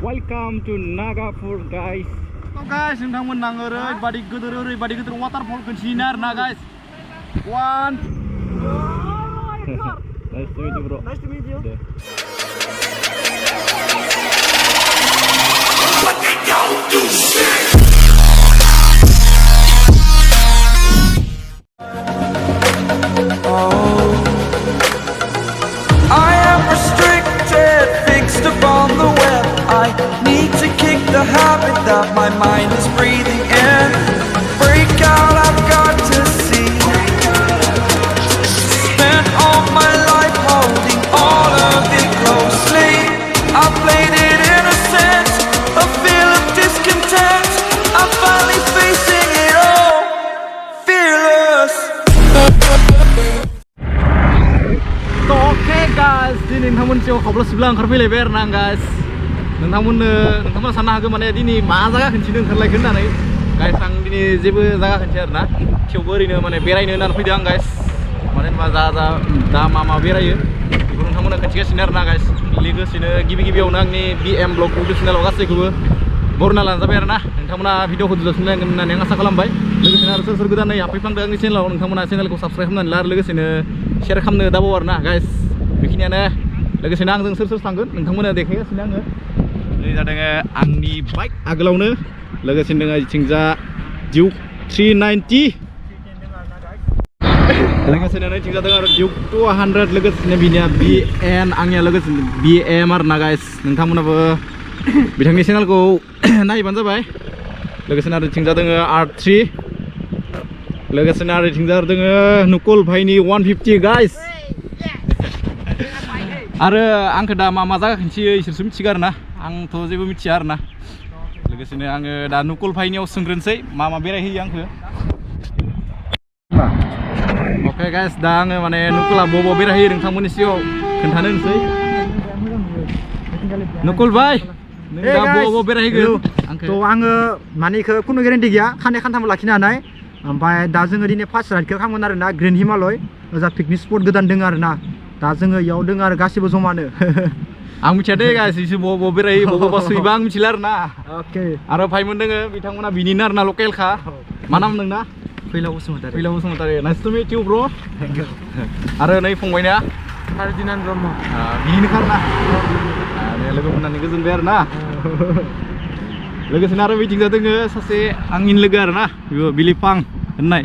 Welcome to Nagapur, guys. So guys, nonton nang oरैबादि गिदिर waterfall खिन्थिनो आरोना guys. One. Nice to meet you, bro. Nice to meet you. I am restricted, fixed upon the web. I need to kick the habit that my mind is breathing in. Break out, I've got to see. Spent all my life holding all of it closely. I played it innocent, a feel of discontent. I'm finally facing it all, fearless. Oke guys, ini nonton show khoblo sibla ओंखारफैलायबाय आरोना guys. नोंथांमोना साननो हागौ माने दिनै मा जायगा खिन्थिनो ओंखारलायगोन होननानै guys आं दिनै जेबो जायगा खिन्थिया आरोना थेवबो ओरैनो माने बेरायनो होननानै फैदों आं गाइस माने दा मा बेरायो बेखौ नोंथांमोना खिन्थिगासिनो आरोना गाइस लोगोसेनो गिबियावनो आंनि BM ब्लग इउटिउब चेनेलाव गासैखौबो बरना लाजाबाय आरोना नोंथांमोना भिडिअखौ जोबजासिम नायगोन होननानै आं आसा खालामबाय लोगोसेनो आरो सोर गोदानै हाबफैफ्लांदों आंनि चेनेलाव नोंथांमोना चेनेलखौ साबस्क्राइब खालामनानै ला आरो लोगोसेनो शेयार खालामनो दाबाव आरोना गाइस बेखिनियानो लोगोसेनो आंजों सोर थांगोन नोंथांमोना देखायगासिनो आङो ini जादों आंनि बाइक आगोलावनो लोगोसेनो दङ इथिंजा Duke 390 लोगोसेनो इथिंजा दङ आरो Duke 200 लोगोसेनो बिनिया BN आंनिया लोगोसेनो BM आरोना गाइस नोंथांमोनाबो बिथांनि चेनेलखौ नायबानो जाबाय लोगोसेनो आरो इथिंजा दङ R3 लोगोसेनो आरो इथिंजा दङ नुकुल भाइनि 150 गाइस आरो आंखौ दा मा जायगा खिन्थियो इसोरसो मिथिगौ आरोना आंथ' जेबो मिथिया आरोना लोगोसेनो आङो दा नुकुल भाइनियाव सोंग्रोनोसै मा बेरायहोयो आंखौ अके गाइस दा आङो माने नुकुला बबाव बेरायहोयो नोंथांमोननि सिगाङाव खोन्थानो होनोसै नुकुल भाइ नों दा बबाव बेरायहोगोन आंखौ आङो माने इखौ खुनु गेरेन्टि गैया खाननै खानथाम लाखिनो हानाय ओमफ्राय दा जोङो दिनै फार्स्ट राइडखौ खालामगोन आरोना ग्रीन हिमालय ओजा पिकनिक स्पट गोदान दङ आरोना दा जोङो इयाव दङ आरो गासिबो जमानो आं मिथिया दे गाइस इसो बबाव बेरायो बबावबा सैबा आं मिथिला आरोना अके आरो भाइमोन दोङो बिथांमोना बिनिनो आरोना लकेलखा मा नाम नोंना Phailao Basumatary nice to meet you ब्र आरो नै फंबायना फारदिनान ब्रह्म बिनिनोखा आरोना लोगो मोननानै गोजोनबाय आरोना लोगोसेनो आरो बिथिंजा दोङो सासे आंनिनो लोगो आरोना बिलिफां होननाय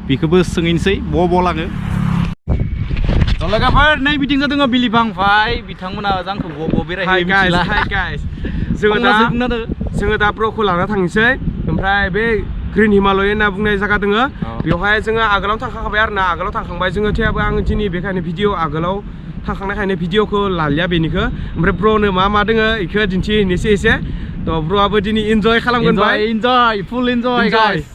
बेखौबो सोंहैनोसै बबाव लाङो लोगोफोर नै बिथिंजा दङ बिलिफां भाइ बिथांमोना आंखौ बबाव बेरायहोयो मिथिला जोङो दा ब्रखौ लाना थांसै ओमफ्राय बे ग्रीन हिमालय होनना बुंनाय जायगा दङ बेवहाय जोङो आगोलाव थांखांबाय आरोना आगोलाव थांखांबाय जोङो थेवबो आं दिनै बेखायनो भिडिअ आगोलाव थांखांनायखायनो भिडिअखौ लालिया बेनिखौ ओमफ्राय ब्रनो मा दोङो बेखौ दिन्थिहैनोसै एसे थ' ब्रआबो दिनै इन्जय खालामगोन इन्जय फुल इन्जय गाइस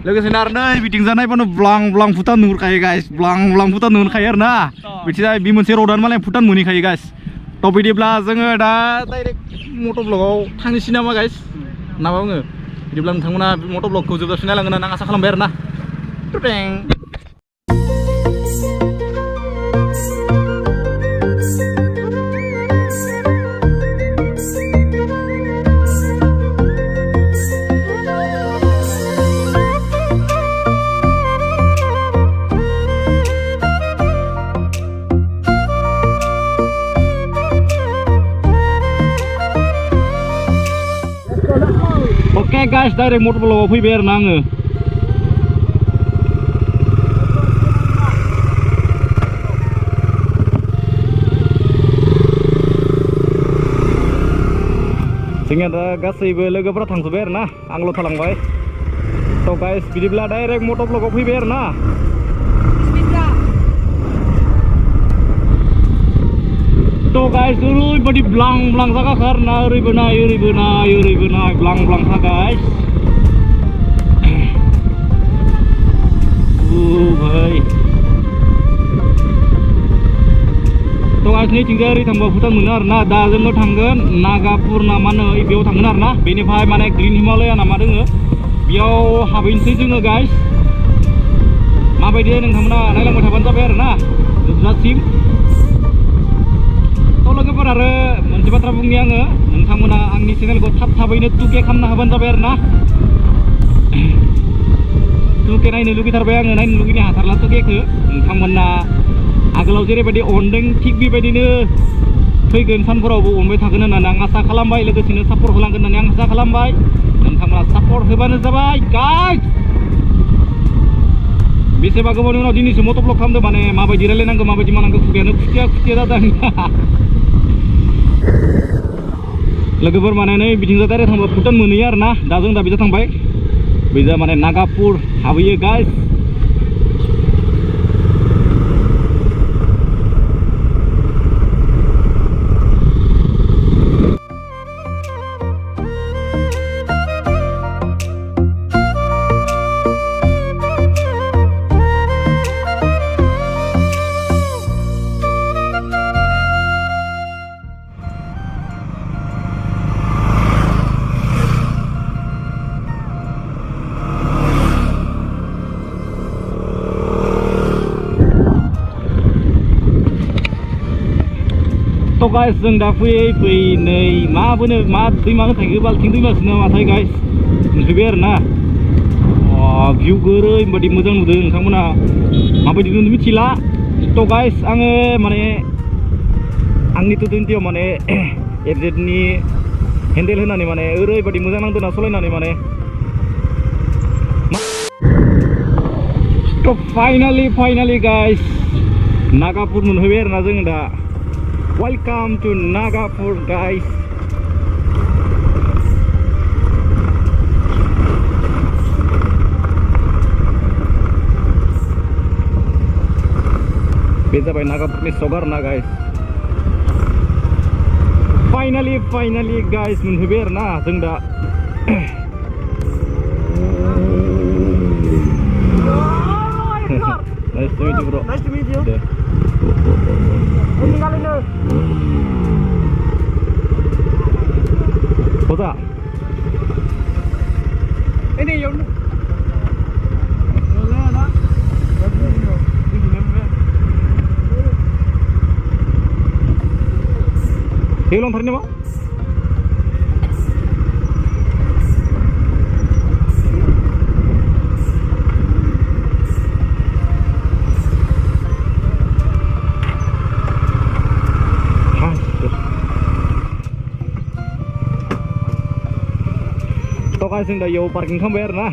लोगोसेनो आरो नै बिथिंजा नायबानो ब्लां भुटान नुहुरखायो गाइस ब्लां भुटान नुहुरखायो आरोना बिथिंजाय बे मोनसे र'डानो मालाय भुटान मोनहैखायो गाइस थ' बिदिब्ला जोङो दा डाइरेक्ट मटर ब्लगाव थांनोसै नामा गाइस ना बुङो बिदिब्ला नोंथांमोना मटर ब्लगखौ जोबजासिम नायलांगोन होनना आं आसा खालामबाय आरोना Oke guys, direct motor ब्लगाव फैबाय आरोना आङो जोंनिया दा गासैबो लोगोफोरा थांजोब्बाय आरोना आंल' थालांबाय थ' गाइस बिदिब्ला डाइरेक्ट मटर ब्लगाव फैबाय आरोना थ' गाइस ओरैबायदि ब्लां जागाखा आरोना ओरैबो नाय ब्लां गाइस भाई थ' गाइस नैथिंजाय ओरै थांबा भुटान मोनो आरोना दा जोङो थांगोन नागापुर ना मा होनो बेयाव थांगोन आरोना बेनिफ्राय माने ग्रीन हिमालया ना मा दोङो बेयाव हाबहैनोसै जोङो गाइस माबायदि नोंथांमोना नायलांबाय थाबानो जाबाय आरोना जोबजासिम थ' लोगोफोर आरो मोनसे बाथ्रा बुंनि आङो नोंथांमोना आंनि चेनेलखौ थाबैनो 2K खालामना होबानो जाबाय आरो ना 2K नायनो लुगैथारबाय आङो नायनो लुगैनो हाथारला 2Kखौ नोंथांमोना आगोलाव जेरैबायदि अनदों थिग बेबायदिनो फैगोन सानफोरावबो अनबाय थागोन होननानै आं आसा खालामबाय लोगोसेनो सापर्ट होलांगोन होननानै आं आसा खालामबाय नोंथांमोना सापर्ट होबानो जाबाय गाइस बेसेबा गोबावनि उनाव दिनैसो मट'ब्लग खालामदों माने माबायदि रायलायनांगौ माबायदि मानांगौ खुगायानो खुथिया जादों लोगोफोर माने नै बिथिंजा डाइरेक्ट थांबा भुटान मोनहैयो आरो ना दा जों दा बिजा थांबाय बिजा माने नागापुर हाबहैयो गाइस तो गाइस जों दा फैयै नै मा दैमा थाइखो बाल्थिं दैमासो नामाथाय गाइस मोनफैबाय आरो ना भिउ ओरैबायदि मोजां नुदों नोंथांमोना माबायदि नुदों मिथिला तो गाइस आङो माने आंनि 220 आव माने एफजेडनि हेन्डेल होनानै माने ओरैबायदि मोजां नांदों ना सलायनानै माने तो फाइनाली गाइस नागापुर मोनहैबाय आरो ना जोङो दा Welcome to Nagapur guys बे जाबाय नागापुरनि सगार ना guys finally guys मोनफैबाय आरो ना जों दा Nice to meet you bro. Nice to meet you. 보자. Ini yang Helong thari nama? Guys, जों दा याव पार्किं खालामबाय आरो ना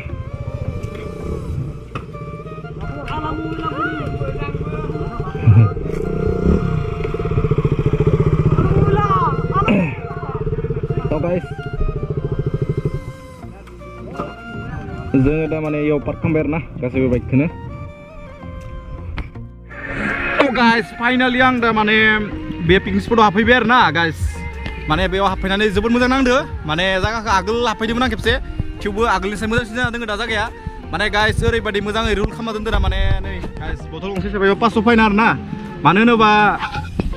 तो गाइस जोङो दा माने याव पार्क खालामबाय आरो ना गासैबो बाइकखौनो तो गाइस फाइनाली आं दा माने बे पिकनिक स्पटआव हाबफैबाय आरो ना गाइस माने बेयाव हाबफैनानै जोबोद मोजां नांदो माने जायगाखौ आगोल हाबफैदोंमोन आं खेबसे थेवबो आगोलनिफ्राय मोजांसिन जाना दङ दा जायगाया माने गाइस ओरैबायदि मोजाङै रुल खालामना दोनदों ना माने नै गाइस बथल गंसे सोबाय 500 फाइन आरो ना मानो होनोबा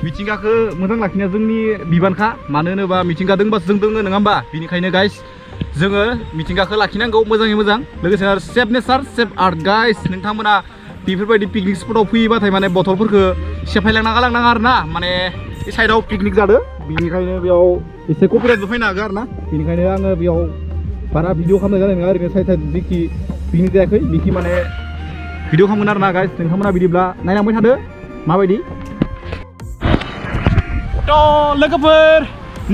मिथिंगाखौ मोजां लाखिनाया जोंनि बिबानखा मानो होनोबा मिथिंगा दोंबासो जों दोङो नङा होमबा बेनिखायनो गाइस जोङो मिथिंगाखौ लाखिनांगौ मोजाङै मोजां लोगोसे आरो सेफ नेचार सेफ आर्ट गाइस नोंथांमोना बेफोरबायदि पिकनिक स्पटआव फैयोबाथाय माने बथलफोरखौ सेफायलांना गालांनाङा आरो ना माने बे साइडआव पिकनिक जादों बेनिखायनो बेयाव एसे कपिराइटबो फैनो हागौ आरो ना बेनिखायनो आङो बेयाव बारा भिडिअ खालामनाय जानाय नङा ओरैनो साइड जेखि पिकनिक जायाखै बेखि माने भिडिअ खालामगोन आरो ना गाइस नोंथांमोना बिदिब्ला नायलांबाय थादो माबायदि तो लोगोफोर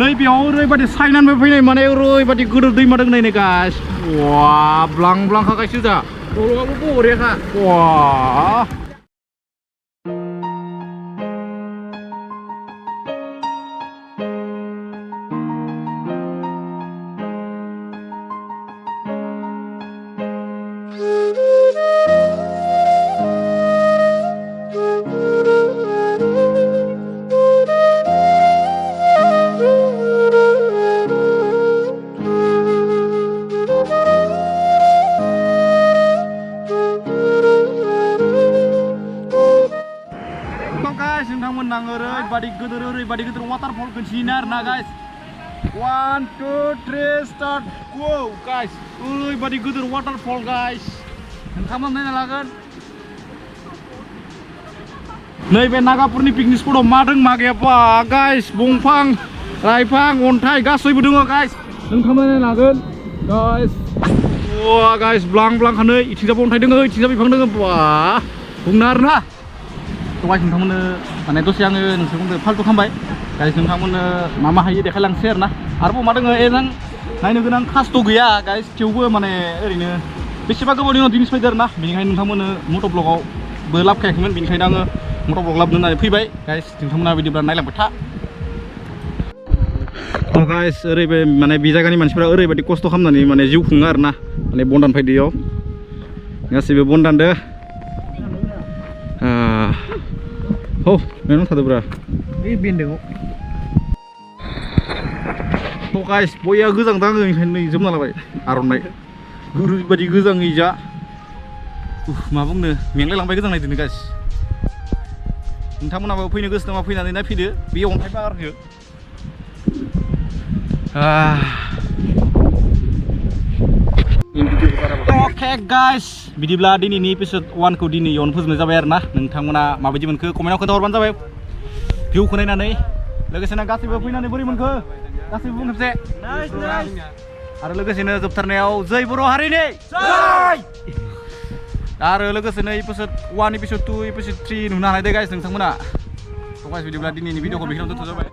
नै बेयाव ओरैबायदि साइनानबो फैनाय माने ओरैबायदि गोदोर दैमा दं नायनो गाइस वा ब्लां ब्लांखा गाइस जा दलङाबो बरियाखा वा ओरैबायदि गिदिर वाटारफल खिन्थिनो आरो ना गाइस 1 2 3 स्टार्ट गो गाइस ओरैबायदि गिदिर वाटारफल गाइस नोंथांमोना नायनो लागोन नैबे नागापुरनि पिकनिक स्पटआव मा दं मा गैयाबा गाइस दंफां लाइफां अन्थाइ गासैबो दङ गाइस नोंथांमोना लागोन गाइस वा गाइस ब्लां ब्लां खानै इथिंजाबो अन्थाइ दङ इथिंजाबो बिफां दङ बा बुंनो आरोना थ' गाइस नोंथांमोननो माने दसे आङो नोंसोरखौ फाल्टु खालामबाय गाइस नोंथांमोननो मा हायो देखायलांसै आरोना आरोबाव मा दङ एजों नायनो गोनां खासथ' गैया गाइस थेवबो माने ओरैनो बेसेबा गोबावनि उनाव दिनै फैदो आरोना बेनिखायनो नोंथांमोननो मट' ब्लगावबो लाबोखायाखैमोन बेनिखायनो आङो मट' ब्लग लाबोनो होननानै फैबाय गाइस नोंथांमोना बिदिब्ला नायलांबाय था गाइस ओरैबायदि माने बे जायगानि मानसिफ्रा ओरैबायदि खस्थ' खालामनानै माने जिउ खुङो आरोना माने बनदान फैदो इयाव गासैबो बनदानदो औ बेनाव थादोब्रा बे बेन्दोंआव थ' गाइस बया गोजांदों आङो ओंखायनो नै जोमना लाबाय आर'नाइ ओरैबायदि गोजाङै जा मा बुंनो मेंलायलांबाय गोजांनायदोंनो गाइस नोंथांमोनाबो फैनो गोसो दंबा फैनानै नायफैदो बे अन्थाइ बागानखौ अके गाइस बिदिब्ला दिनैनि एपिसड 1खौ दिनै इयावनो फोजोबनाय जाबाय आरोना नोंथांमोना माबायदि मोनखो कमेन्टआव खोन्थाहरबानो जाबाय भिउखौ नायनानै लोगोसेनो गासैबो फैनानै बोरै मोनखो गासैबो बुं खेबसे आरो लोगोसेनो जोबथारनायाव जै बर' हारिनि आरो लोगोसेनो एपिसड 1 एपिसड 2 एपिसड 3 नुनो हानाय दे गाइस नोंथांमोना थ' गाइस बिदिब्ला दिनैनि भिडिअखौ बेखिनियावनो दोनथ' जाबाय